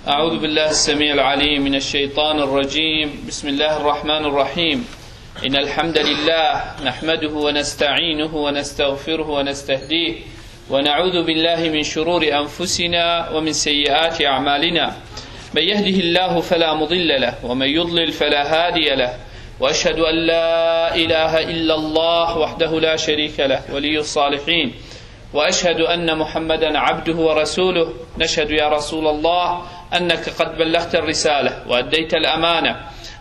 أعوذ بالله السميع العليم من الشيطان الرجيم. بسم الله الرحمن الرحيم. إن الحمد لله نحمده ونستعينه ونستغفره ونستهديه ونعوذ بالله من شرور أنفسنا ومن سيئات أعمالنا. من يهده الله فلا مضل له ومن يضلل فلا هادي له، وأشهد أن لا إله إلا الله وحده لا شريك له ولي الصالحين، وأشهد أن محمدا عبده ورسوله. نشهد يا رسول الله أنك قد بلغت الرسالة وأديت الأمانة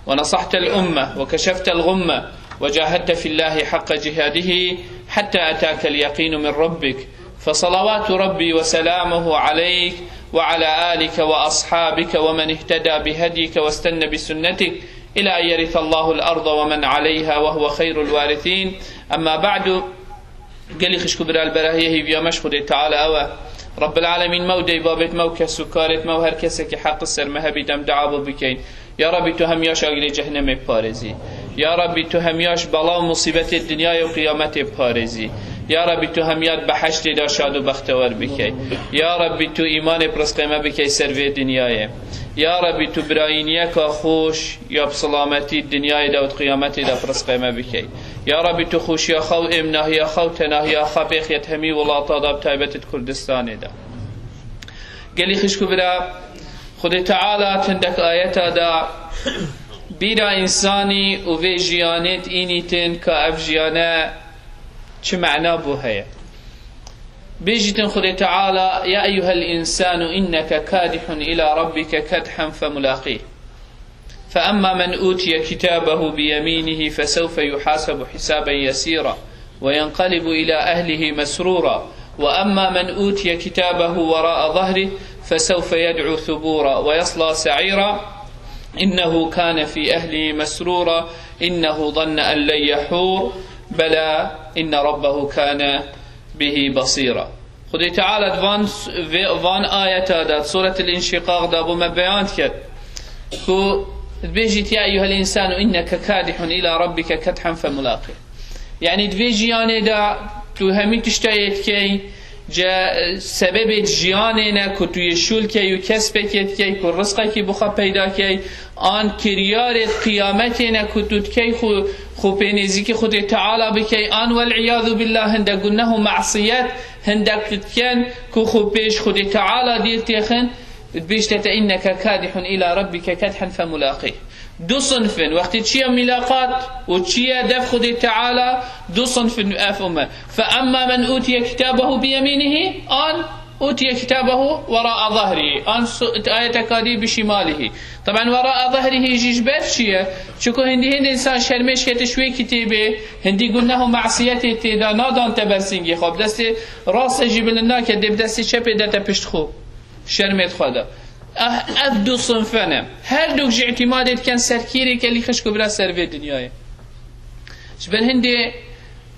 ونصحت الأمة وكشفت الغمة وجاهدت في الله حق جهاده حتى أتاك اليقين من ربك، فصلوات ربي وسلامه عليك وعلى آلك وأصحابك ومن اهتدى بهديك واستنى بسنتك إلى أن يرث الله الأرض ومن عليها وهو خير الوارثين. أما بعد، قالي خشكو برال براهيه هيفيامش خدي تعالى أوه رب العالمين مودي بابت موكا سكارت مو هر کسی که حق سر مهبی دم دعا بکن. یا ربی تو همیاش آگل جهنم پارزی، یا ربی تو همیاش بلا و مصیبت دنیای و قیامت پارزی، یا ربی تو همیات بحشت دا شاد و بختور بکی، یا ربی تو ایمان پرسقیمه بکی سروی دنیای، یا ربی تو براینیه که خوش یا بسلامتی دنیای دا و قیامت دا پرسقیمه بکی، یا ربی تو خوشی خو امناهی خو تناهی خو بخیت همی ولاتا دا بتایبت کردستان دا. قالی خشکو برا خود تعالی تندک آیتا دا بیرا انسانی و وی جیانت اینی تن که اف جیانه چه معنا بو هيا. بيجتن خد تعالى يا أيها الإنسان إنك كادح إلى ربك كدحا فملاقيه، فأما من أوتي كتابه بيمينه فسوف يحاسب حسابا يسيرا وينقلب إلى أهله مسرورا، وأما من أوتي كتابه وراء ظهره فسوف يدعو ثبورا ويصلى سعيرا إنه كان في أهله مسرورا إنه ظن أن لن يحور بلى إن ربه كان به بصيرا. خدای تعالی وان آیت داد سورة الانشقاق دابو ما بیان کرد که بيجيت يا أيها الإنسان إنك كادح إلى ربك كدحا فملاقيه، يعني دبيجيانه دا تو همي تشتايت كي جا سبب جیانه که توی شول که و کسب که که رزقی که بخوا پیدا که آن کریار قیامت نه که تو که خو پینیزی که خود تعالی بکی آن والعیاذ بالله هندک گناه معصیت هندک کن که خو پیش خود تعالی دیت خن بیشتر اینک کادح الی ربک کدحا فملاقیه. دو صنف وقتی چیه ملاقات و چیه دف خود تعالی دو صنف افهمه. فاما من اوتی کتابه بیمینه آن اوتی کتابه وراء ظهره آن آیت کادی بشماله. طبعا وراء ظهره جیش بر چیه؟ چکو هندی انسان شرمش که تشوی کتابه هندی گناه و معصیت تیدا نادان تبرسینگی خوب دست راست جبلنا که دب دست چپ دت پشت خوب شرمت خدا. اف دو صنفانه هر دوش اعتمادت كان سركيري كاللي خشكو برا سرفي دنياي. شبن هندي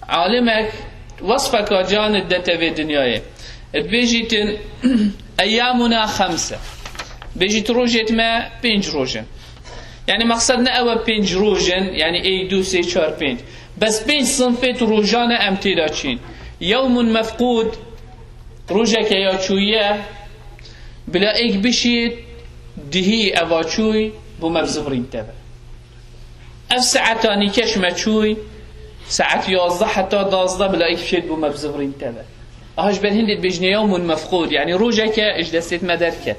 عالمك وصفك جان الدتا في دنياي بيجيتن ايامنا 5 بيجيت روجت ما 5 روجن، يعني مقصدنا اول 5 روجن يعني اي 2 3 4 5 بس 5 صنفات روجانا امتداچين. يوم مفقود روجك يا چويه بلا ایک بشید دهی اواچوی بو مبزورین تبه اف ساعتانی کش مچوی ساعت 11 حتی 12 بلا ایک بشید بو مبزورین تبه. اهاش بل هندید بجنه یوم مفقود يعني روجه که اجدستید مدرکه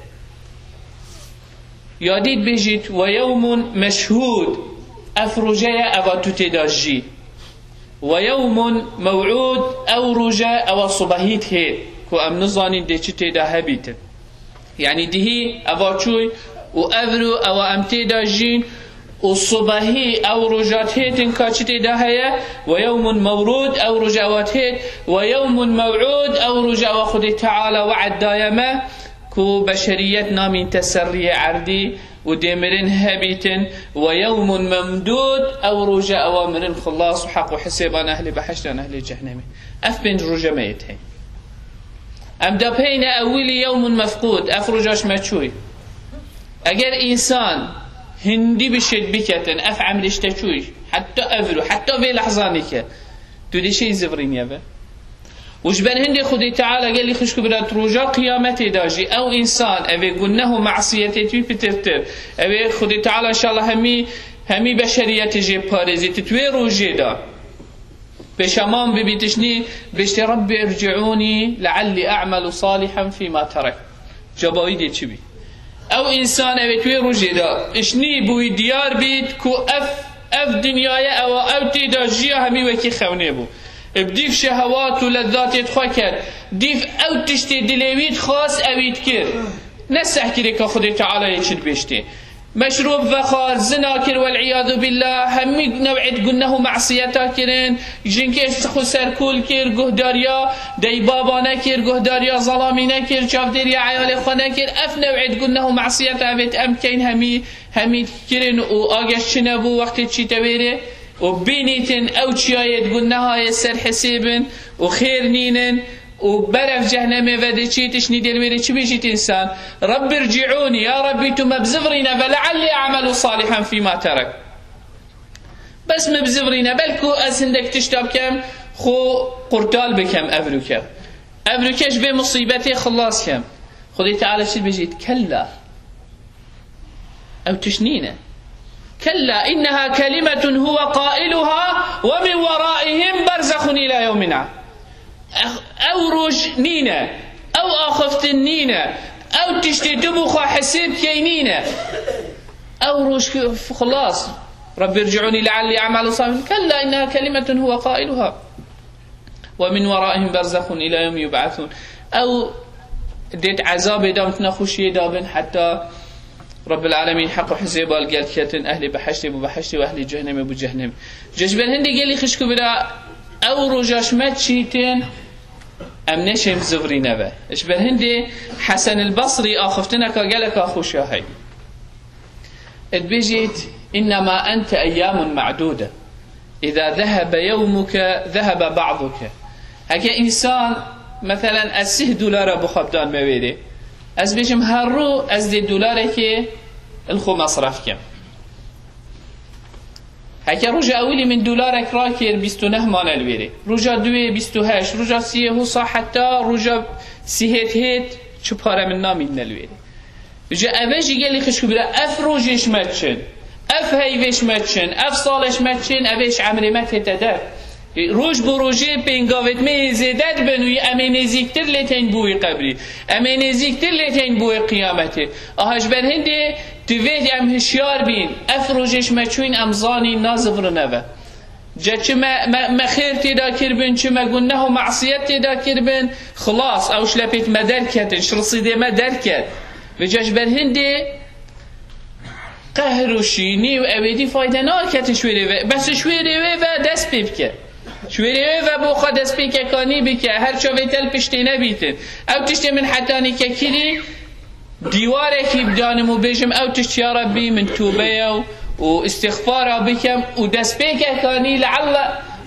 یادید بجید و یوم مشهود اف روجه اواتو تداجی و یوم موعود او روجه او صبحیت هید که ام نظانین ده چی تدا هبیتن، يعني دهي أفاتشوي وأفرو أو أمتدا جين والصباحي أو رجات هيتن كاتشتي دهيا ويوم مورود أو رجاوات هيت ويوم موعود أو رجاو خدي تعالى وعد دايما كو بشريتنا من تسري عردي ودمرن هبيتن ويوم ممدود أو رجا أوامرن خلاص وحق وحسابان أهل بحشتان أهل جهنم أف بين رجا ميتين. ام دبهين اولي يوم مفقود افرجاش مچوي اگر انسان هندي بشد بكتن اف عملش تچوي حتى افرو حتى في لحظانك تو دي شيء زفرين يابا وش بن هندي خدي تعالى قال لي خشك برات رجاء قيامتي داجي أو إنسان أبي قلناه معصيتي تبي بترتر أبي خدي تعالى إن شاء الله همي بشرية تجي بارزي تتوي روجي دا بشمام ببيتشني بشتي ربي ارجعوني لعلي أعمل صالحا فيما ترك جباوي دي تشبي أو إنسان أبي توي روجي دا إشني بوي ديار بيت كو أف دنيايا أو تيداجيا همي وكي خوني بو بديف شهوات ولذات يتخوكر ديف أو تشتي دلويت خاص أويت كر نسح كريكا خدي تعالى يشد بيشتي مشروب فخار زنا كر والعياذ بالله همي نوعد قلناه معصيتا كرين جنكيش خسر كول كر قهداريا دي بابا نكر قهداريا ظلامي نكر شافدريا عيالي خانا كر اف نوعد قلناه معصيتا بيت امكين همي كرين واغش شنبو وقت تشي تبيري وبينيتن او تشايد قلناها يسر حسيبن وخير نينن وبرف جهنم ودشي تشني دير ويري شو بيجيت انسان رب ارجعوني يا ربي تو مبزغرينا فلعلي اعمل صالحا فيما ترك بس مبزغرينا بلكو اسندك تشتاب كم خو قرطال بكم افروكش بمصيبتي خلاص كم خدي تعالى شو بيجيت كلا او تشنينا كلا انها كلمة هو قائلها ومن ورائهم برزخ الى يومنا او روج نينا او اخفت نينا او تشتي تبخ حسيب كينينا او روج خلاص رب ارجعوني لعلي اعمل صالحا كلا انها كلمة هو قائلها ومن ورائهم برزخ الى يوم يبعثون او ديت عذاب دام تنخوشي دابن حتى رب العالمين حق حزيبه قال كتن اهلي بحشتي بحشتي واهلي جهنم بجهنم ججبن هندي قال لي خشكو بلا او رجاش ماتشيتين ام نشم زغري نبا ايش بالهندي حسن البصري اخفتنا قالك اخو شاهي بيجيت انما انت ايام معدوده اذا ذهب يومك ذهب بعضك هكا انسان مثلا $10 بخبدان مويدي از بيجم هرو از دي $1 الخو مصرف كم هكا رجا أولي من $1 راكير 29 مانه الويري رجا 2 28 رجا 3 هوصا حتى رجا 3 هيت شو بارا من نامين الويري رجا أفاجي قال لي خشكو بلا أف روجيش ماتشن أف هيفيش ماتشن أف صالش ماتشن أفيش عمري مات هتدار روج بروجي بينغاوت مي زيدات بنوي امين زيكتر لتين بوي قبري امين زيكتر لتين بوي قيامته اهاج بر هندي تفيد ام هشيار بين افروجش مچوين امزاني نازفر نبا جا ما خير تدا كربن چما قلناه معصيت تدا كربن خلاص او شلبيت مدركت شرصيدي مدركت وجاش بر هندي قهروشيني وابدي فايده ناكت شويري بس شويري و دست بيبكه شويري و بو خد اسبيكه كاني بك هر شو بيتل پشتي نبيتن او تشتي من حتاني ككيري ديوارك بدانمو بيجم او تشتي يا ربي من توبه واستغفار بكم ودسبيكه كاني لعل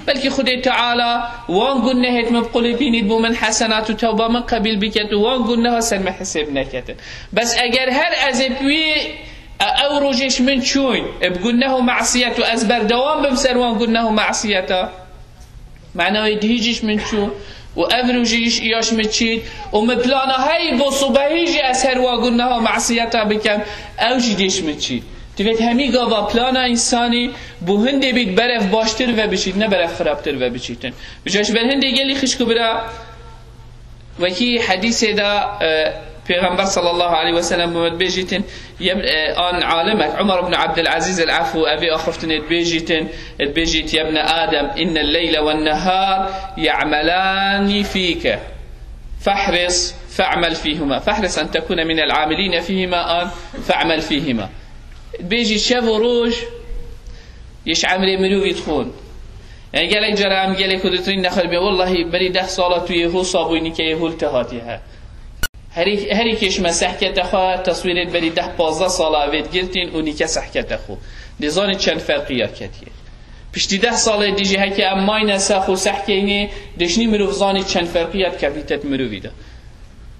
بلكي خدي تعالى وان قلنا هيت مبقول بيني بو من حسنات وتوبه من قبل بكت وان قلنا سلم حساب نكت بس اگر هر ازبوي او روجش من شوين بقولناه معصيته ازبر دوام بمسر وان قلناه معصيته معناه يدهيجش من شو وأفروجيش إياش متشيد ومبلانا هاي بصبهيجي أسهر وقلناها معصيتها بكم أو جديش متشيد تفيت همي قابا بلانا إنساني بو هندي بيت برف باشتر و بشيد نبرف خرابتر و بشيدن بجاش بل هندي قال لي خشكو برا وكي حديث دا پیغمبر صلى الله عليه وسلم بمد بيجيتن آن عالمك عمر بن عبد العزيز العفو أبي أخفتن بيجيت يا ابن آدم إن الليل والنهار يعملان فيك فاحرص فاعمل فيهما فاحرص أن تكون من العاملين فيهما آن فاعمل فيهما بيجي شاف وروج يش عمري ملو يدخون يعني قالك جرام قالك ودترين نخل بي والله بري 10 سالة يهو صابويني كي يهو التهاتيها هری کش مسحکت خو تصویرت بری 10-15 سال اوید گرتین اونی که سحکت خو دیزانی چند فرقی کتیه پشتی 10 سال دیجی هکی امای نسخو سحکینی دشنی مروف زانی چند فرقیت کبیتت مروفیده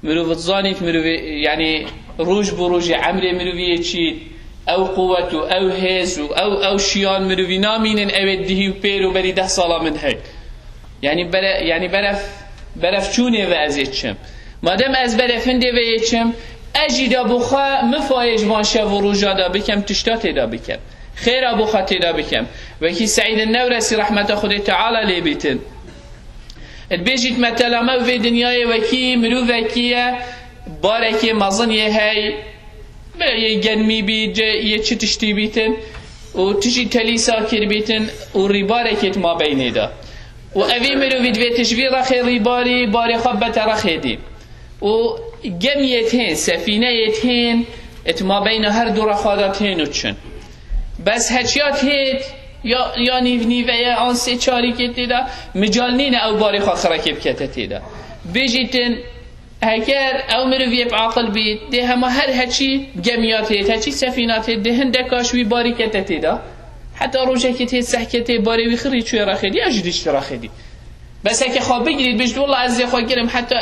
مروف زانیت مروفی یعنی روج بروج عمر مروفیه چی او قوت او هز او شیان مروفی نامینن اوید دیهی و پیرو بری 10 سال من هی یعنی برف برفچونه و از چم مادام از برفنده و چم اجیدا بخوا مفایج وانشه و روجادا بکم تشتات دا بکم خیر ابو خاطر بکم و کی سعید النورسی رحمت خدا تعالی لیبیتن البيجيت مثلا ما في دنياي وكي مروفكيه باركي مظنيه هاي يجنمي بيج يتشتشتي بيتن وتجي تليسا كير بيتن وريباركت ما بين ده وأبي مروفيد في تشبيه رخي ريباري باري خبت رخيدي وجميتين سفينتين ما بين هر دو رخادتين وتشن بس هتشيات هيت یا نیو یا آن سه چاری که تیدا مجال نینه او باری خاصره که بکته تیدا بجیتن اگر او مروی بعقل بید ده همه هر هچی جمعیات هچی سفینات ده هندکاش وی باری کته تیدا حتی روزه که تید سحکته باری وی خری چوی رخیدی اجدیش رخیدی بس اگه خواب بگیرید بجد والله از خواهی گرم حتی